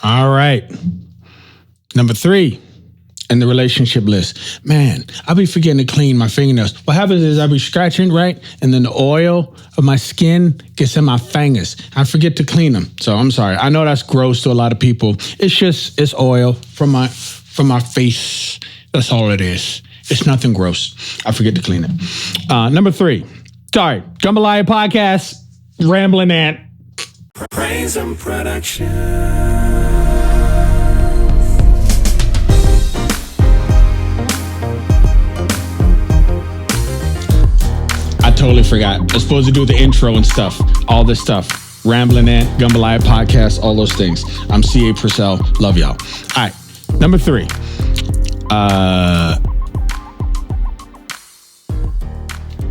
All right. Number 3 in the relationship list. Man, I'll be forgetting to clean my fingernails. What happens is I'll be scratching, right? And then the oil of my skin gets in my fingers. I forget to clean them. So I'm sorry. I know that's gross to a lot of people. It's oil from my face. That's all it is. It's nothing gross. I forget to clean it. Number 3. Sorry. Gumbolaya podcast. Rambling ant. Praise and production. I totally forgot. I was supposed to do the intro and stuff. All this stuff. Rambling ant, Gumbolaya podcast, all those things. I'm C.A. Purcell. Love y'all. All right. Number 3.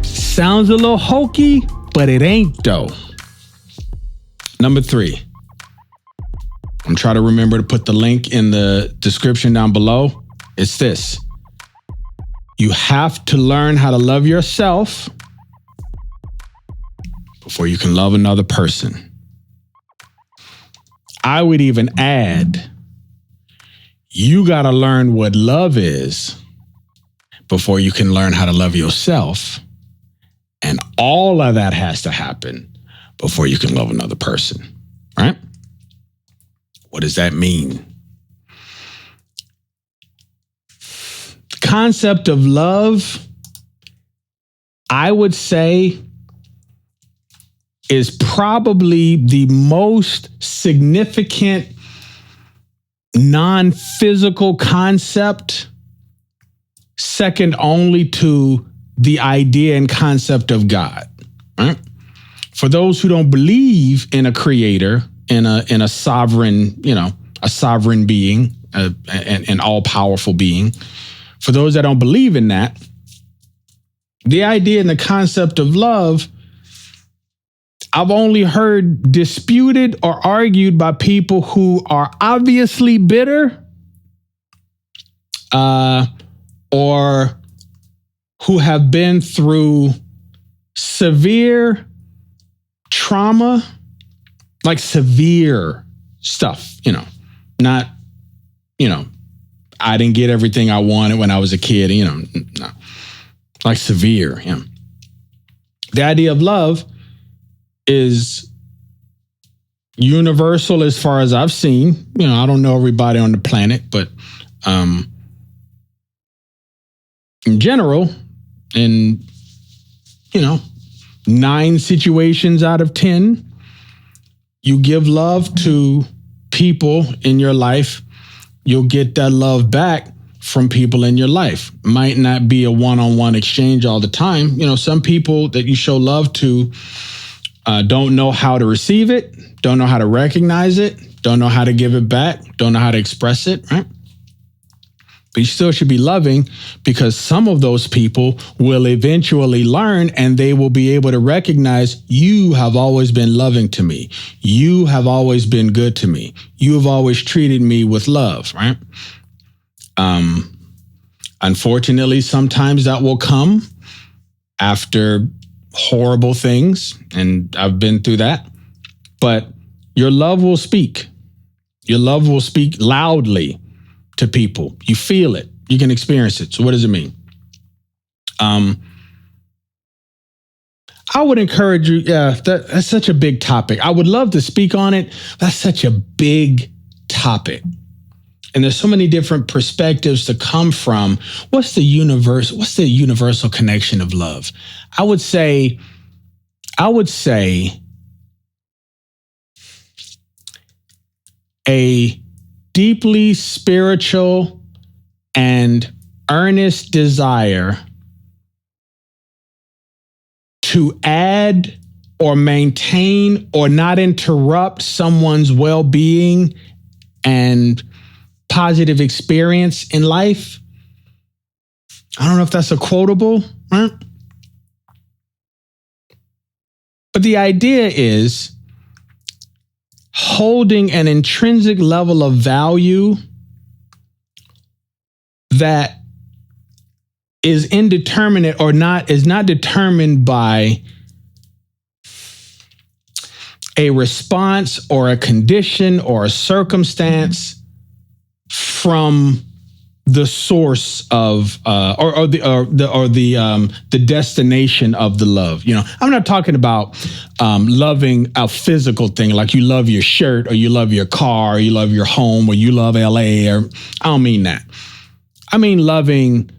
Sounds a little hokey, but it ain't though. Number 3. I'm trying to remember to put the link in the description down below. It's this. You have to learn how to love yourself before you can love another person. I would even add, you got to learn what love is before you can learn how to love yourself. And all of that has to happen before you can love another person, right? What does that mean? The concept of love, I would say, is probably the most significant non-physical concept, second only to the idea and concept of God. Right? For those who don't believe in a creator, in a sovereign, a sovereign being, an all-powerful being, for those that don't believe in that, the idea and the concept of love, I've only heard disputed or argued by people who are obviously bitter, or who have been through severe trauma, like severe stuff, not, I didn't get everything I wanted when I was a kid, no, like severe. The idea of love is universal as far as I've seen. I don't know everybody on the planet, but in general, in 9 situations out of 10, you give love to people in your life, you'll get that love back from people in your life. Might not be a one-on-one exchange all the time. Some people that you show love to don't know how to receive it, don't know how to recognize it, don't know how to give it back, don't know how to express it, right? But you still should be loving, because some of those people will eventually learn and they will be able to recognize, you have always been loving to me. You have always been good to me. You have always treated me with love, right? Unfortunately, sometimes that will come after horrible things, and I've been through that. But your love will speak. Your love will speak loudly to people. You feel it. You can experience it. So what does it mean? I would encourage you. Yeah, that's such a big topic. I would love to speak on it. That's such a big topic. And there's so many different perspectives to come from. What's the universal connection of love? I would say a deeply spiritual and earnest desire to add or maintain or not interrupt someone's well-being and positive experience in life. I don't know if that's a quotable, right? But the idea is holding an intrinsic level of value that is indeterminate or is not determined by a response or a condition or a circumstance from the source of the destination of the love. You know, I'm not talking about loving a physical thing, like you love your shirt or you love your car or you love your home or you love LA, or I don't mean that. I mean loving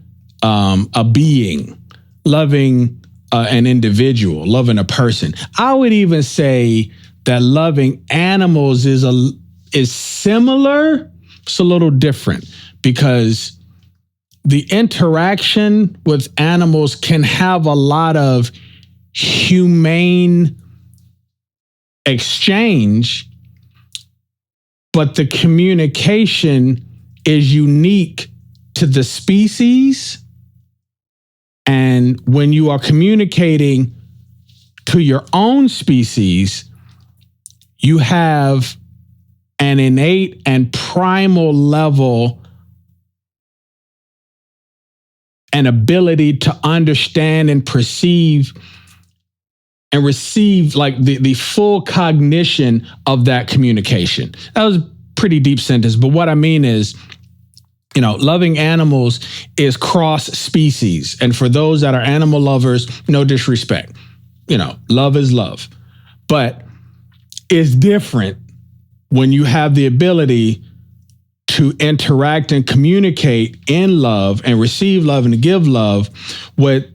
a being, loving an individual, loving a person. I would even say that loving animals is similar. It's a little different, because the interaction with animals can have a lot of humane exchange, but the communication is unique to the species. And when you are communicating to your own species, you have an innate and primal level and ability to understand and perceive and receive like the full cognition of that communication. That was a pretty deep sentence, but what I mean is, you know, loving animals is cross species. And for those that are animal lovers, no disrespect. You know, love is love. But it's different when you have the ability to interact and communicate in love and receive love and give love with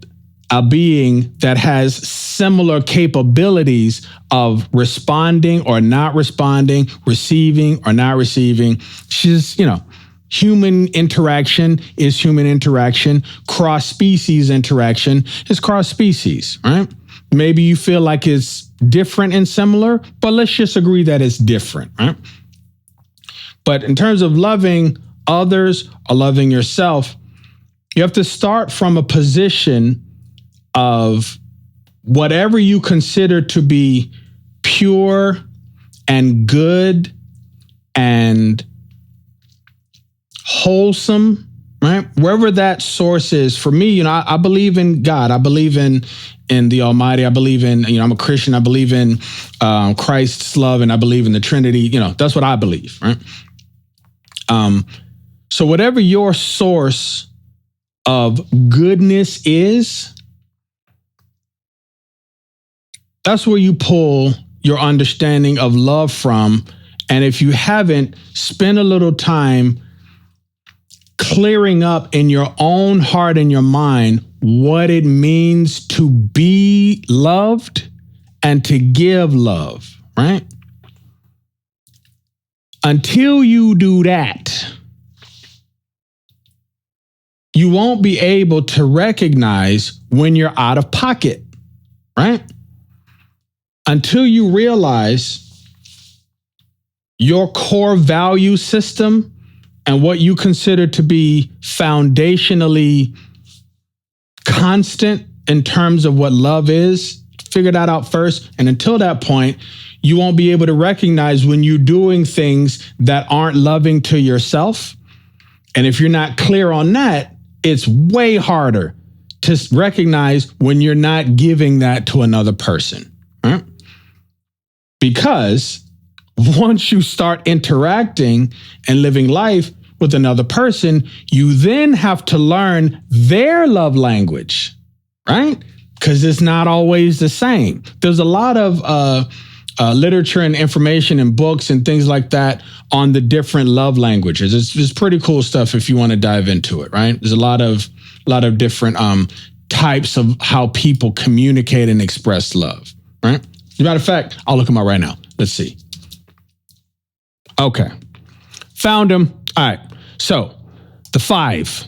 a being that has similar capabilities of responding or not responding, receiving or not receiving. She's, you know, human interaction is human interaction. Cross-species interaction is cross-species, right? Maybe you feel like it's different and similar, but let's just agree that it's different, right? But in terms of loving others or loving yourself, you have to start from a position of whatever you consider to be pure and good and wholesome, right? Wherever that source is. For me, you know, I believe in God. I believe in the Almighty. I believe in, you know, I'm a Christian. I believe in Christ's love, and I believe in the Trinity. You know, that's what I believe, right? So whatever your source of goodness is, that's where you pull your understanding of love from. And if you haven't, spend a little time clearing up in your own heart and your mind what it means to be loved and to give love, right? Until you do that, you won't be able to recognize when you're out of pocket, right? Until you realize your core value system and what you consider to be foundationally constant in terms of what love is, figure that out first. And until that point, you won't be able to recognize when you're doing things that aren't loving to yourself. And if you're not clear on that, it's way harder to recognize when you're not giving that to another person, right? Because once you start interacting and living life with another person, you then have to learn their love language, right? Because it's not always the same. There's a lot of literature and information and books and things like that on the different love languages. It's pretty cool stuff if you want to dive into it, right? There's a lot of different types of how people communicate and express love, right? As a matter of fact, I'll look them up right now. Let's see. Okay. Found them. All right. So the 5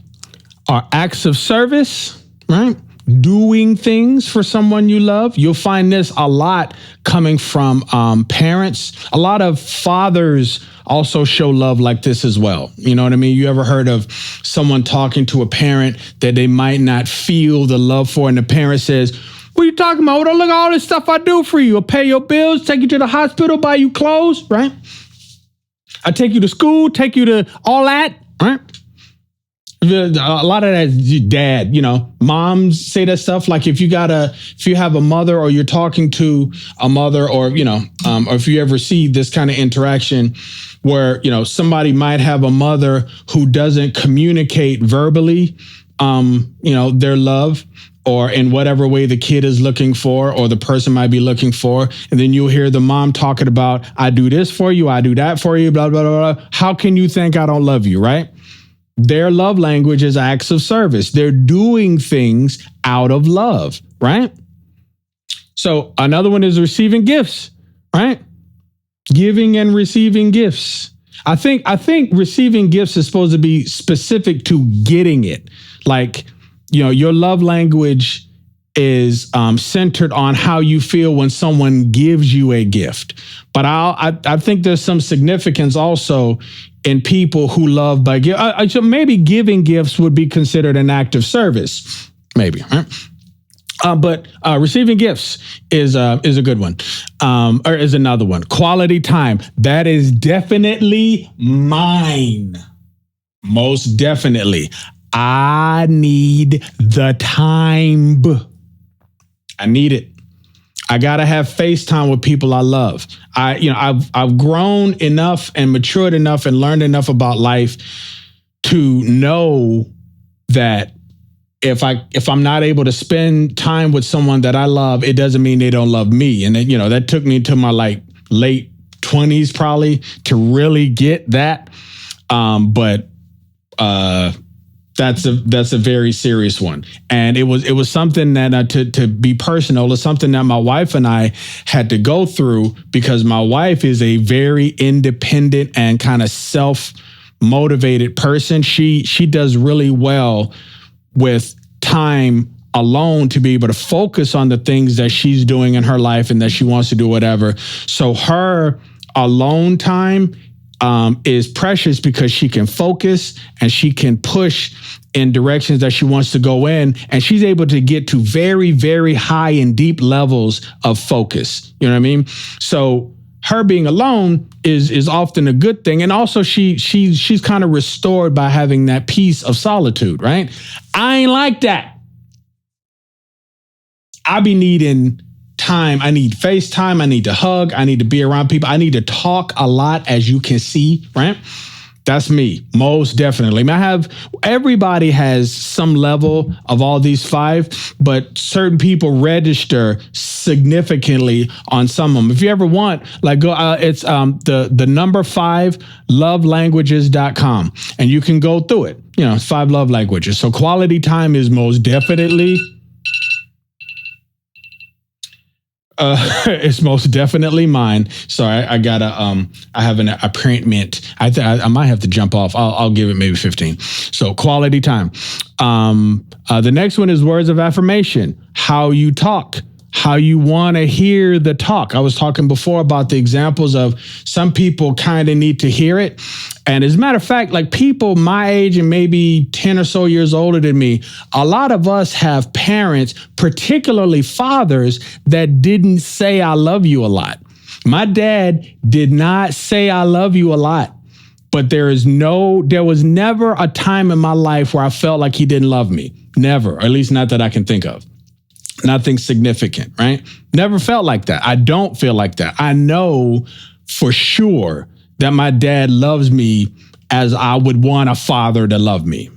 are acts of service, right? Doing things for someone you love. You'll find this a lot coming from parents. A lot of fathers also show love like this as well. You know what I mean? You ever heard of someone talking to a parent that they might not feel the love for, and the parent says, "What are you talking about? Look at all this stuff I do for you. I pay your bills, take you to the hospital, buy you clothes, right? I take you to school, take you to all that, right? A lot of that is dad, moms say that stuff. Like if you have a mother or you're talking to a mother or, or if you ever see this kind of interaction where, somebody might have a mother who doesn't communicate verbally, their love or in whatever way the kid is looking for or the person might be looking for. And then you'll hear the mom talking about, I do this for you, I do that for you, blah, blah, blah, blah. How can you think I don't love you, right? Their love language is acts of service. They're doing things out of love, right? So another one is receiving gifts, right? Giving and receiving gifts. I think receiving gifts is supposed to be specific to getting it. Like, your love language is centered on how you feel when someone gives you a gift. But I think there's some significance also in people who love by gift. So maybe giving gifts would be considered an act of service, maybe. Right? But receiving gifts is a good one, or is another one. Quality time. That is definitely mine. Most definitely. I need the time. I need it. I gotta have FaceTime with people I love. I've grown enough and matured enough and learned enough about life to know that if I'm not able to spend time with someone that I love, it doesn't mean they don't love me. And that took me to my late 20s probably to really get that. But that's a very serious one. And it was something that to be personal, is something that my wife and I had to go through because my wife is a very independent and kind of self-motivated person. She does really well with time alone to be able to focus on the things that she's doing in her life and that she wants to do whatever. So her alone time is precious because she can focus and she can push in directions that she wants to go in. And she's able to get to very, very high and deep levels of focus. You know what I mean? So her being alone is often a good thing. And also she's kind of restored by having that peace of solitude, right? I ain't like that. I be needing time. I need FaceTime. I need to hug. I need to be around people. I need to talk a lot, as you can see, right? That's me, most definitely. Everybody has some level of all these five, but certain people register significantly on some of them. If you ever want, go, it's the number 5 lovelanguages.com, and you can go through it. It's 5 love languages. So quality time is most definitely. It's most definitely mine. Sorry, I gotta. I have an appointment. I might have to jump off. I'll give it maybe 15. So quality time. The next one is words of affirmation. How you talk. How you want to hear the talk. I was talking before about the examples of some people kind of need to hear it. And as a matter of fact, people my age and maybe 10 or so years older than me, a lot of us have parents, particularly fathers, that didn't say I love you a lot. My dad did not say I love you a lot, but there was never a time in my life where I felt like he didn't love me. Never, or at least not that I can think of. Nothing significant, right? Never felt like that. I don't feel like that. I know for sure that my dad loves me as I would want a father to love me.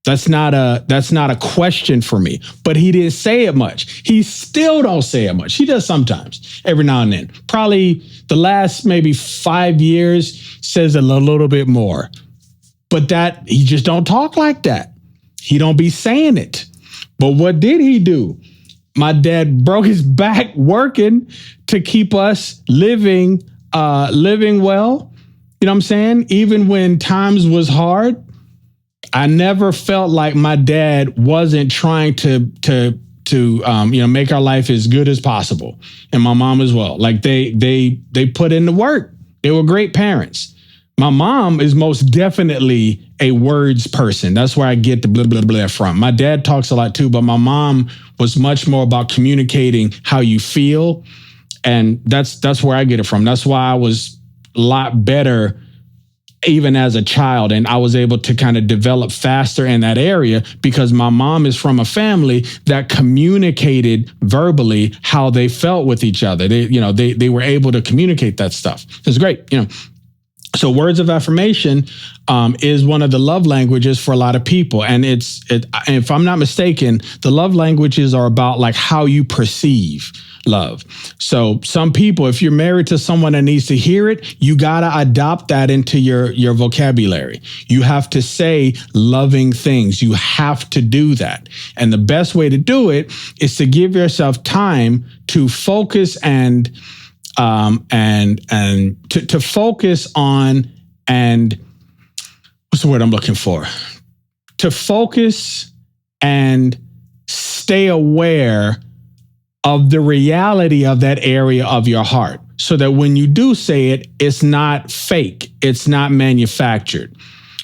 That's not a question for me, but he didn't say it much. He still don't say it much. He does sometimes, every now and then. Probably the last maybe 5 years says a little bit more, but that he just don't talk like that. He don't be saying it. But what did he do? My dad broke his back working to keep us living well. You know what I'm saying? Even when times was hard, I never felt like my dad wasn't trying to make our life as good as possible, and my mom as well. They put in the work. They were great parents. My mom is most definitely a words person. That's where I get the blah, blah, blah from. My dad talks a lot too, but my mom was much more about communicating how you feel. And that's where I get it from. That's why I was a lot better even as a child. And I was able to kind of develop faster in that area because my mom is from a family that communicated verbally how they felt with each other. They were able to communicate that stuff. It's great, So words of affirmation is one of the love languages for a lot of people. And if I'm not mistaken, the love languages are about like how you perceive love. So some people, if you're married to someone that needs to hear it, you got to adopt that into your vocabulary. You have to say loving things. You have to do that. And the best way to do it is to give yourself time to focus and to focus on, and what's the word I'm looking for? To focus and stay aware of the reality of that area of your heart, so that when you do say it, it's not fake, it's not manufactured.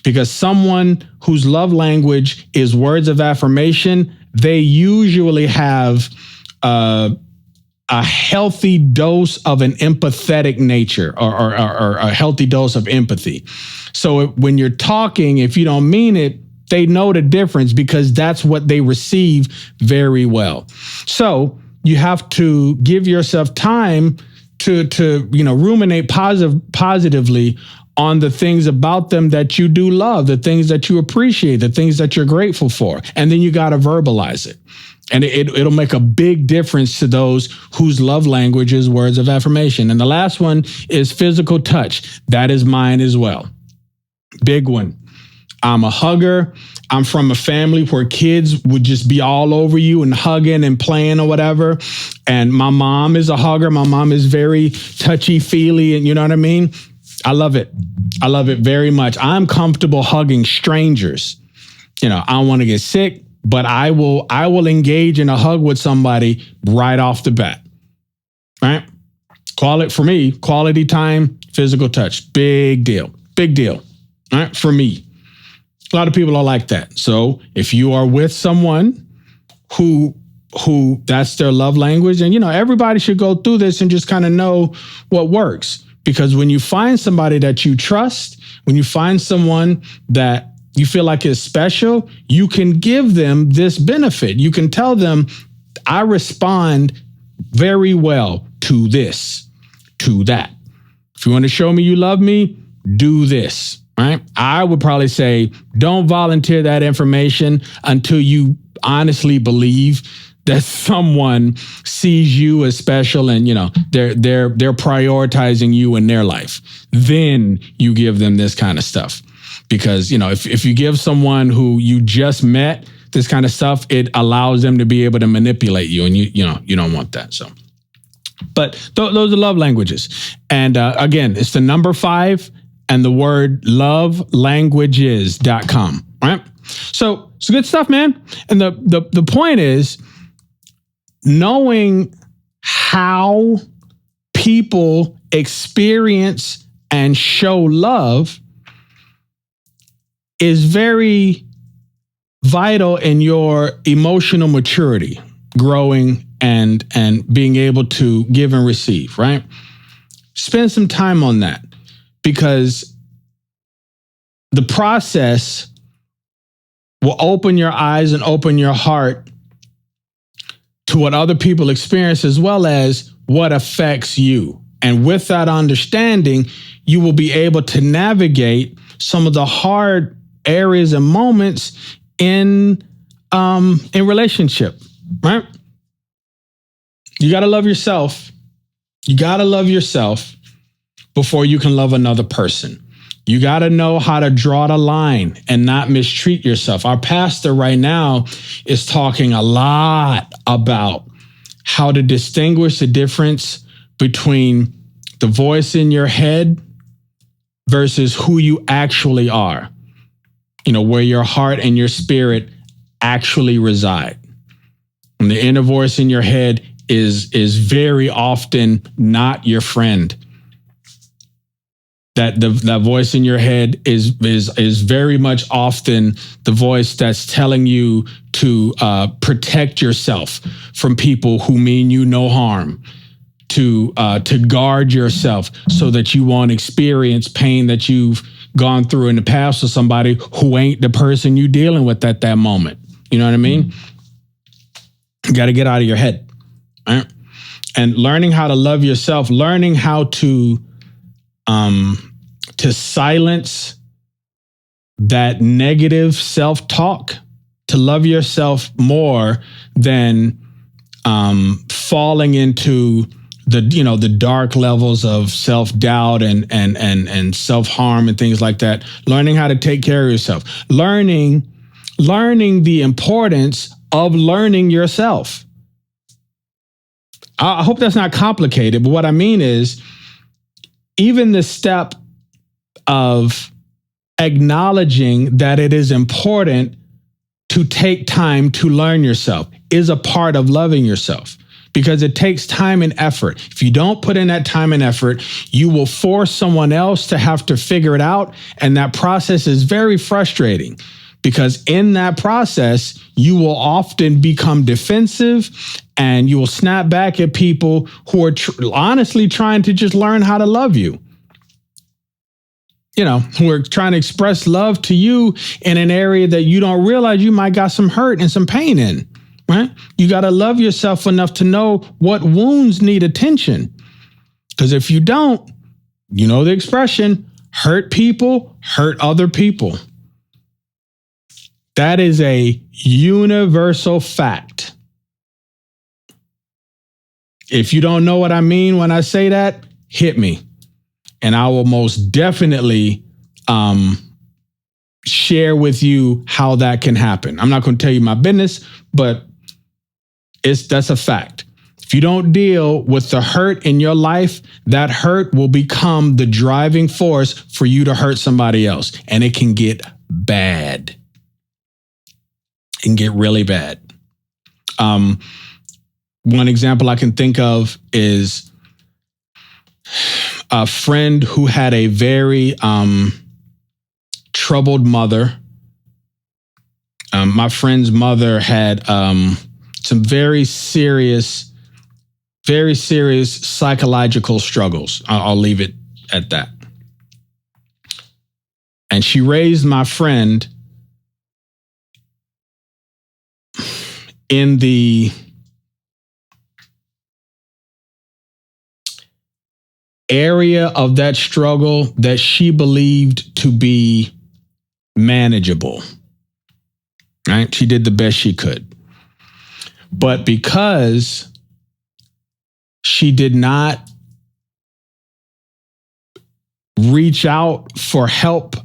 Because someone whose love language is words of affirmation, they usually have a healthy dose of an empathetic nature, or a healthy dose of empathy. So when you're talking, if you don't mean it, they know the difference because that's what they receive very well. So you have to give yourself time to ruminate positively on the things about them that you do love, the things that you appreciate, the things that you're grateful for. And then you got to verbalize it. And it'll make a big difference to those whose love language is words of affirmation. And the last one is physical touch. That is mine as well. Big one. I'm a hugger. I'm from a family where kids would just be all over you and hugging and playing or whatever. And my mom is a hugger. My mom is very touchy-feely, and you know what I mean? I love it. I love it very much. I'm comfortable hugging strangers. I don't want to get sick, but I will engage in a hug with somebody right off the bat. Right? For me, quality time, physical touch. Big deal. Big deal. All right? For me. A lot of people are like that. So if you are with someone who that's their love language, and everybody should go through this and just kind of know what works. Because when you find somebody that you trust, when you find someone that you feel like is special, you can give them this benefit. You can tell them, I respond very well to this, to that. If you want to show me you love me, do this. Right? I would probably say, don't volunteer that information until you honestly believe that someone sees you as special and they're prioritizing you in their life. Then you give them this kind of stuff. Because if you give someone who you just met this kind of stuff, it allows them to be able to manipulate you, and you don't want that. So, but those are love languages. And again, it's the number 5. And the word lovelanguages.com, right? So it's good stuff, man. And the point is knowing how people experience and show love is very vital in your emotional maturity, growing and being able to give and receive, right? Spend some time on that. Because the process will open your eyes and open your heart to what other people experience, as well as what affects you. And with that understanding, you will be able to navigate some of the hard areas and moments in relationship, right? You got to love yourself. You got to love yourself before you can love another person. You got to know how to draw the line and not mistreat yourself. Our pastor right now is talking a lot about how to distinguish the difference between the voice in your head versus who you actually are. Where your heart and your spirit actually reside. And the inner voice in your head is very often not your friend. That voice in your head is very much often the voice that's telling you to protect yourself from people who mean you no harm, to guard yourself so that you won't experience pain that you've gone through in the past with somebody who ain't the person you dealing with at that moment. You know what I mean? You got to get out of your head. Right? And learning how to love yourself, learning how to silence that negative self-talk, to love yourself more than falling into the dark levels of self-doubt and self-harm and things like that. Learning how to take care of yourself. Learning the importance of learning yourself. I hope that's not complicated, but what I mean is even the step of acknowledging that it is important to take time to learn yourself is a part of loving yourself, because it takes time and effort. If you don't put in that time and effort, you will force someone else to have to figure it out. And that process is very frustrating, because in that process, you will often become defensive and you will snap back at people who are honestly trying to just learn how to love you. Who are trying to express love to you in an area that you don't realize you might got some hurt and some pain in, right? You got to love yourself enough to know what wounds need attention. Because if you don't, the expression, hurt people, hurt other people. That is a universal fact. If you don't know what I mean when I say that, hit me. And I will most definitely share with you how that can happen. I'm not going to tell you my business, but that's a fact. If you don't deal with the hurt in your life, that hurt will become the driving force for you to hurt somebody else. And it can get bad. It can get really bad. One example I can think of is a friend who had a very troubled mother. My friend's mother had some very serious psychological struggles. I'll leave it at that. And she raised my friend in the area of that struggle that she believed to be manageable. Right? She did the best she could. But because she did not reach out for help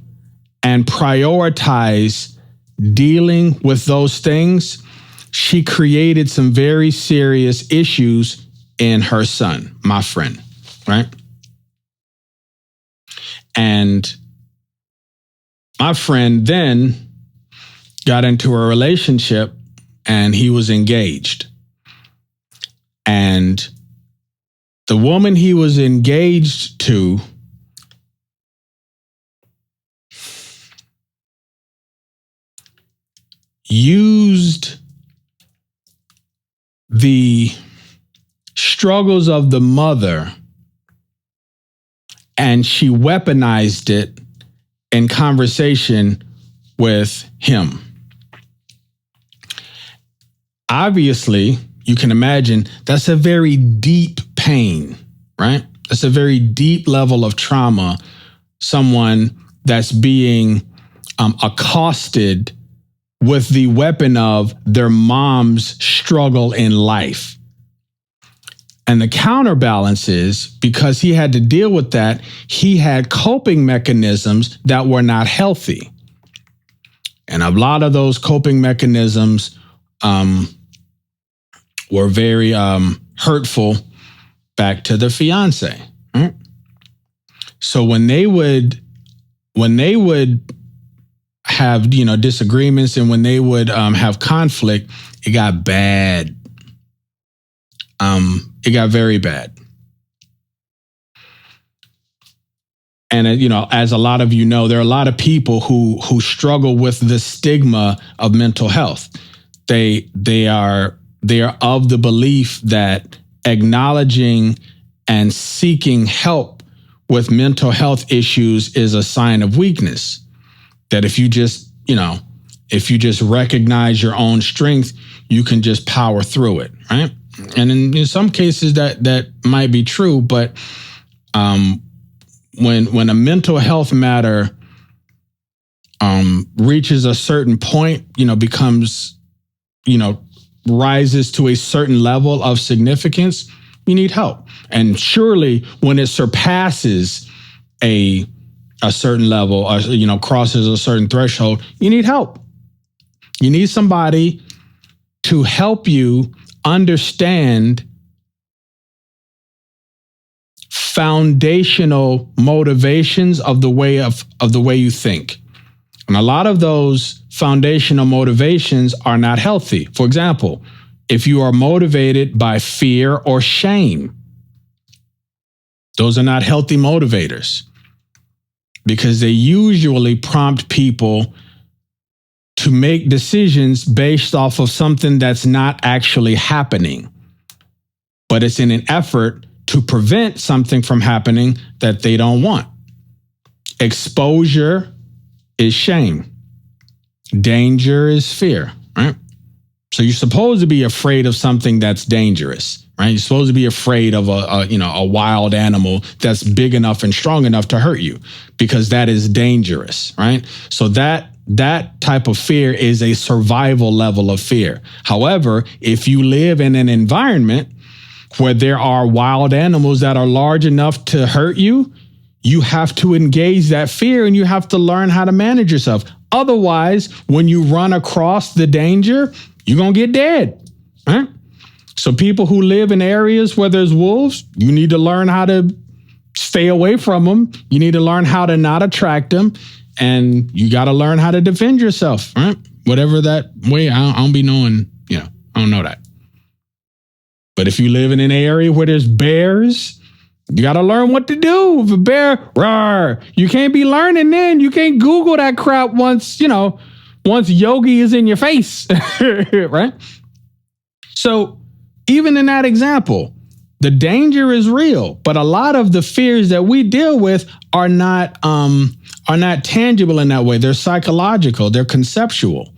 and prioritize dealing with those things, she created some very serious issues in her son, my friend, right? And my friend then got into a relationship and he was engaged. And the woman he was engaged to used the struggles of the mother and she weaponized it in conversation with him. Obviously, you can imagine that's a very deep pain, right? That's a very deep level of trauma. Someone that's being accosted with the weapon of their mom's struggle in life. And the counterbalance is, because he had to deal with that, he had coping mechanisms that were not healthy. And a lot of those coping mechanisms were very hurtful back to the fiance. Right? So when they would have disagreements and when they would have conflict, it got bad. It got very bad. And as a lot of there are a lot of people who struggle with the stigma of mental health. They are of the belief that acknowledging and seeking help with mental health issues is a sign of weakness. That if you just recognize your own strength, you can just power through it, right? And in some cases that might be true, but when a mental health matter reaches a certain point, becomes, rises to a certain level of significance, you need help. And surely when it surpasses a certain level, crosses a certain threshold, you need help. You need somebody to help you understand foundational motivations of the way you think. And a lot of those foundational motivations are not healthy. For example, if you are motivated by fear or shame, those are not healthy motivators, because they usually prompt people to make decisions based off of something that's not actually happening, but it's in an effort to prevent something from happening that they don't want. Exposure is shame. Danger is fear, right? So you're supposed to be afraid of something that's dangerous, right? You're supposed to be afraid of a wild animal that's big enough and strong enough to hurt you, because that is dangerous, right? So that type of fear is a survival level of fear. However, if you live in an environment where there are wild animals that are large enough to hurt you, you have to engage that fear and you have to learn how to manage yourself. Otherwise, when you run across the danger, you're going to get dead, right? So people who live in areas where there's wolves, you need to learn how to stay away from them. You need to learn how to not attract them. And you got to learn how to defend yourself, right? Whatever that way, I don't be knowing, I don't know that. But if you live in an area where there's bears, you got to learn what to do. If a bear, roar, you can't be learning then. You can't Google that crap once Yogi is in your face, right? So even in that example, the danger is real, but a lot of the fears that we deal with are not tangible in that way. They're psychological. They're conceptual.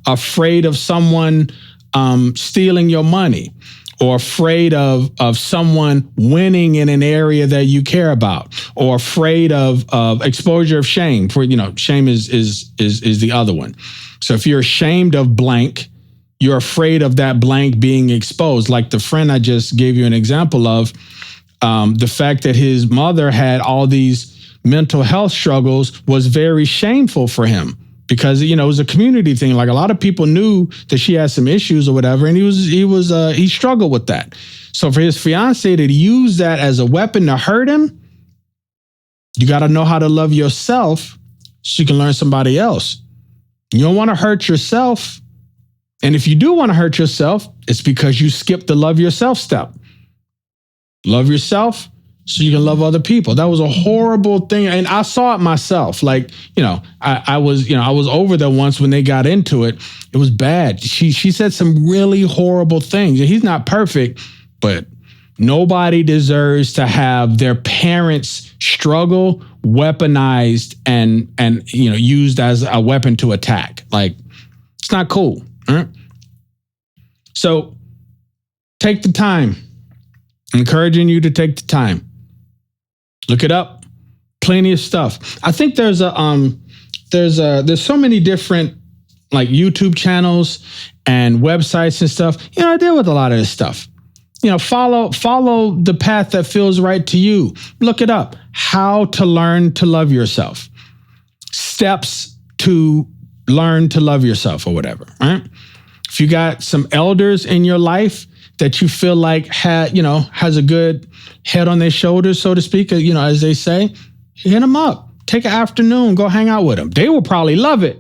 Afraid of someone stealing your money, or afraid of someone winning in an area that you care about, or afraid of exposure of shame. Shame is the other one. So if you're ashamed of blank, you're afraid of that blank being exposed. Like the friend I just gave you an example of, the fact that his mother had all these mental health struggles was very shameful for him, because, it was a community thing. Like a lot of people knew that she had some issues or whatever. And he struggled with that. So for his fiance to use that as a weapon to hurt him, you got to know how to love yourself so you can learn somebody else. You don't want to hurt yourself. And if you do want to hurt yourself, it's because you skipped the love yourself step. Love yourself so you can love other people. That was a horrible thing. And I saw it myself. Like, I was over there once when they got into it. It was bad. She said some really horrible things. He's not perfect, but nobody deserves to have their parents' struggle weaponized and used as a weapon to attack. Like, it's not cool. Right? So take the time. I'm encouraging you to take the time. Look it up. Plenty of stuff. I think there's so many different like YouTube channels and websites and stuff. I deal with a lot of this stuff. Follow the path that feels right to you. Look it up. How to learn to love yourself. Steps to learn to love yourself, or whatever. Right? If you got some elders in your life that you feel like has a good head on their shoulders, so to speak, as they say, hit them up. Take an afternoon, go hang out with them. They will probably love it.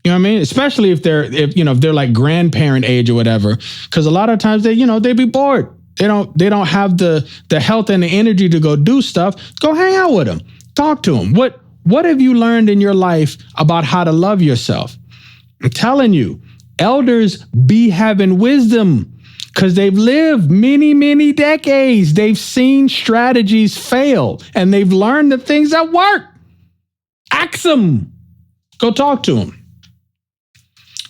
You know what I mean? Especially if they're like grandparent age or whatever, because a lot of times they be bored. They don't have the health and the energy to go do stuff. Go hang out with them. Talk to them. What have you learned in your life about how to love yourself? I'm telling you, elders be having wisdom. because they've lived many, many decades. They've seen strategies fail and they've learned the things that work. Ask them. Go talk to them.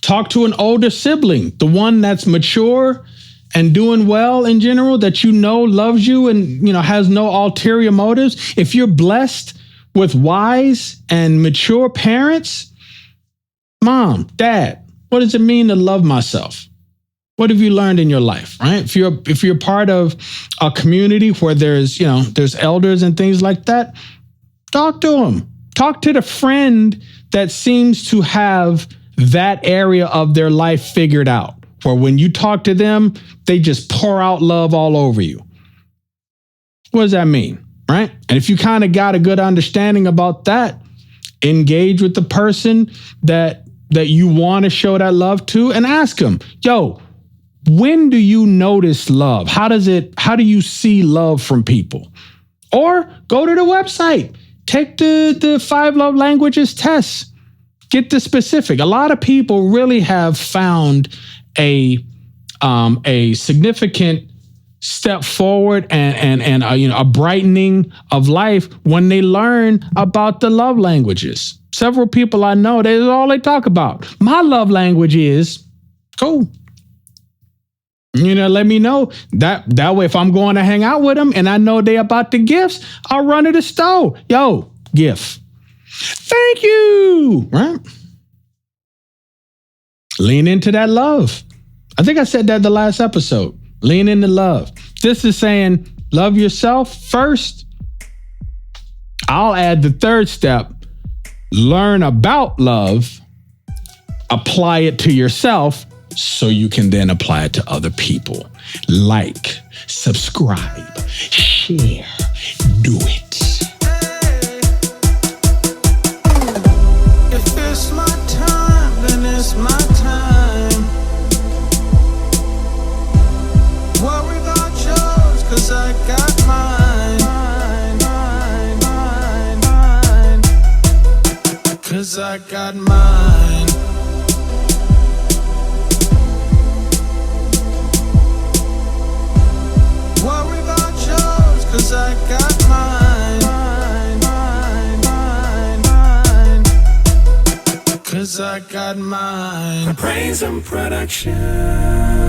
Talk to an older sibling, the one that's mature and doing well in general, that loves you and has no ulterior motives. If you're blessed with wise and mature parents, mom, dad, what does it mean to love myself? What have you learned in your life, right? If you're part of a community where there's elders and things like that, talk to them. Talk to the friend that seems to have that area of their life figured out, where when you talk to them, they just pour out love all over you. What does that mean, right? And if you kind of got a good understanding about that, engage with the person that you want to show that love to and ask them, yo, when do you notice love? How do you see love from people? Or go to the website, take the 5 love languages test, get the specific. A lot of people really have found a significant step forward and a brightening of life when they learn about the love languages. Several people I know, that's all they talk about. My love language is cool. Let me know that way. If I'm going to hang out with them and I know they about the gifts, I'll run to the store. Yo, gift. Thank you. Right? Lean into that love. I think I said that the last episode. Lean into love. This is saying love yourself first. I'll add the third step. Learn about love. Apply it to yourself so you can then apply it to other people. Like, subscribe, share, do it. If it's my time, then it's my time. Worry about yours, 'cause I got mine. 'Cause I got mine. Worry about yours, 'cause I got mine. 'Cause I got mine. Praise and production.